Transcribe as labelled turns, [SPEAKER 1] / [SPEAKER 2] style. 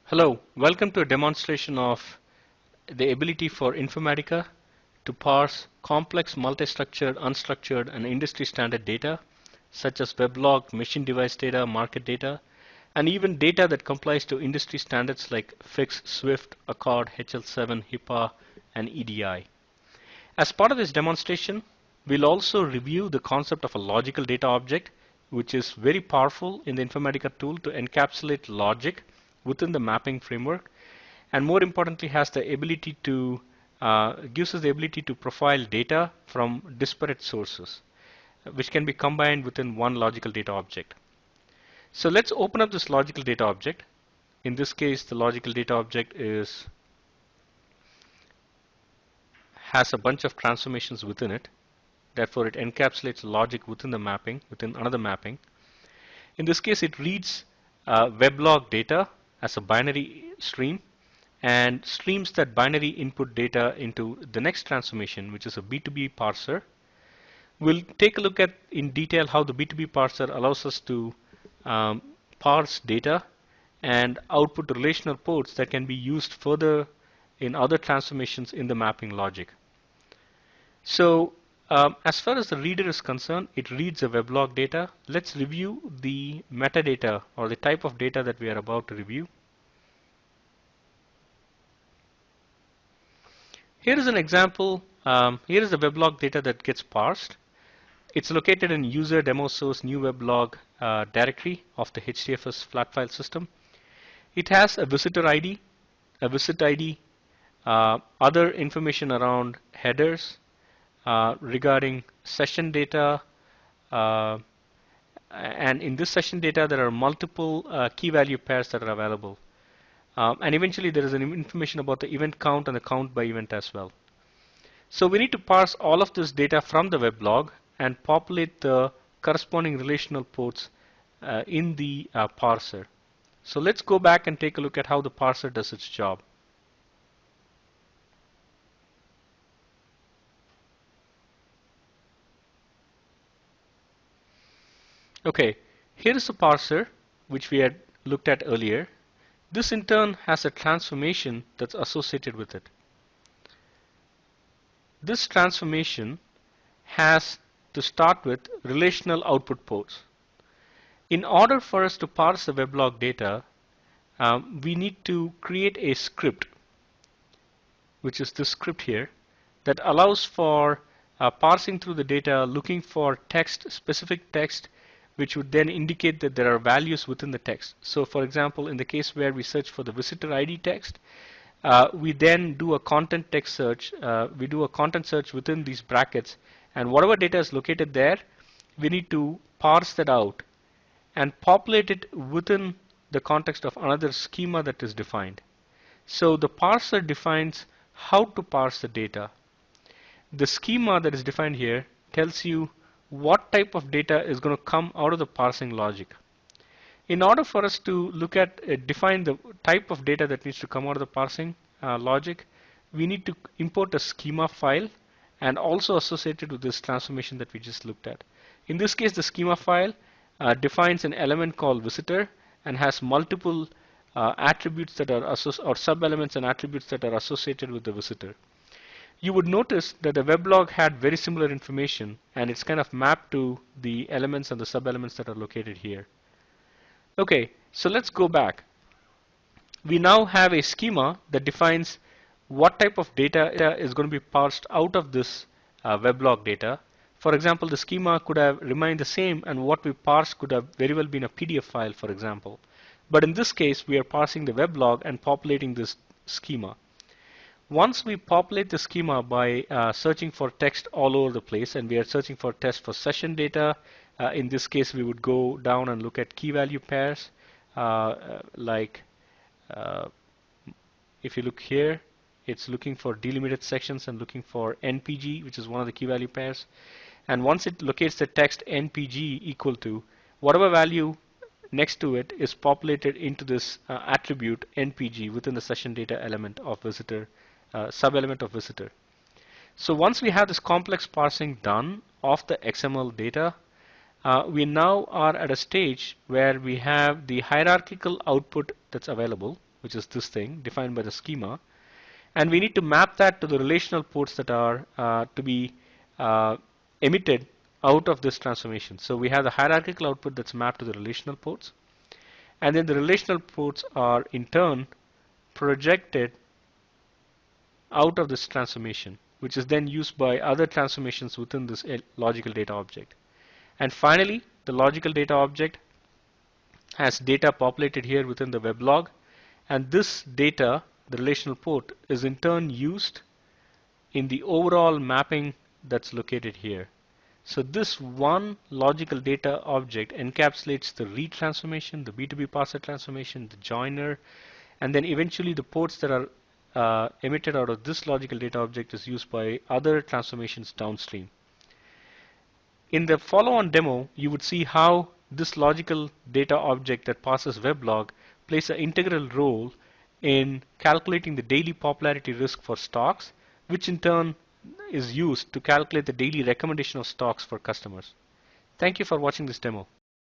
[SPEAKER 1] Hello, welcome to a demonstration of the ability for Informatica to parse complex multi-structured, unstructured, and industry standard data such as weblog, machine device data, market data, and even data that complies to industry standards like FIX, SWIFT, Accord, HL7, HIPAA, and EDI. As part of this demonstration, we'll also review the concept of a logical data object, which is very powerful in the Informatica tool to encapsulate logic within the mapping framework, and more importantly has the ability to gives us the ability to profile data from disparate sources, which can be combined within one logical data object. So let's open up this logical data object. In this case, the logical data object has a bunch of transformations within it. Therefore, it encapsulates logic within the mapping, within another mapping. In this case, it reads weblog data as a binary stream and streams that binary input data into the next transformation, which is a B2B parser. We'll take a look at in detail how the B2B parser allows us to parse data and output relational ports that can be used further in other transformations in the mapping logic. So as far as the reader is concerned, it reads the weblog data. Let's review the metadata or the type of data that we are about to review. Here is an example. Here is the weblog data that gets parsed. It's located in user demo source new weblog directory of the HDFS flat file system. It has a visitor ID, other information around headers, regarding session data, and in this session data there are multiple key value pairs that are available. And eventually there is an information about the event count and the count by event as well. So we need to parse all of this data from the weblog and populate the corresponding relational ports in the parser. So let's go back and take a look at how the parser does its job. Okay, here is the parser which we had looked at earlier. This in turn has a transformation that's associated with it. This transformation has to start with relational output ports. In order for us to parse the weblog data, we need to create a script, which is this script here, that allows for parsing through the data, looking for text, specific text, which would then indicate that there are values within the text. So for example, in the case where we search for the visitor ID text, we then do a content text search. We do a content search within these brackets, and whatever data is located there, we need to parse that out and populate it within the context of another schema that is defined. So the parser defines how to parse the data. The schema that is defined here tells you what type of data is going to come out of the parsing logic. In order for us to look at define the type of data that needs to come out of the parsing logic, we need to import a schema file and also associated with this transformation that we just looked at. In this case, the schema file defines an element called visitor and has multiple attributes that are or sub-elements and attributes that are associated with the visitor. You would notice that the weblog had very similar information, and it's kind of mapped to the elements and the sub-elements that are located here. Okay, so let's go back. We now have a schema that defines what type of data is going to be parsed out of this weblog data. For example, the schema could have remained the same, and what we parse could have very well been a PDF file, for example. But in this case, we are parsing the weblog and populating this schema. Once we populate the schema by searching for text all over the place, and we are searching for text for session data, in this case we would go down and look at key value pairs, like if you look here, it's looking for delimited sections and looking for NPG, which is one of the key value pairs. And once it locates the text NPG equal to, whatever value next to it is populated into this attribute NPG within the session data element of visitor, sub-element of visitor. So once we have this complex parsing done of the XML data, we now are at a stage where we have the hierarchical output that's available. which is this thing defined by the schema, and we need to map that to the relational ports that are to be emitted out of this transformation. So we have the hierarchical output that's mapped to the relational ports, and then the relational ports are in turn projected out of this transformation, which is then used by other transformations within this logical data object. And finally, the logical data object has data populated here within the weblog, and this data, the relational port, is in turn used in the overall mapping that's located here. So this one logical data object encapsulates the read transformation, the B2B parser transformation, the joiner, and then eventually the ports that are emitted out of this logical data object is used by other transformations downstream. In the follow-on demo, you would see how this logical data object that passes weblog plays an integral role in calculating the daily popularity risk for stocks, which in turn is used to calculate the daily recommendation of stocks for customers. Thank you for watching this demo.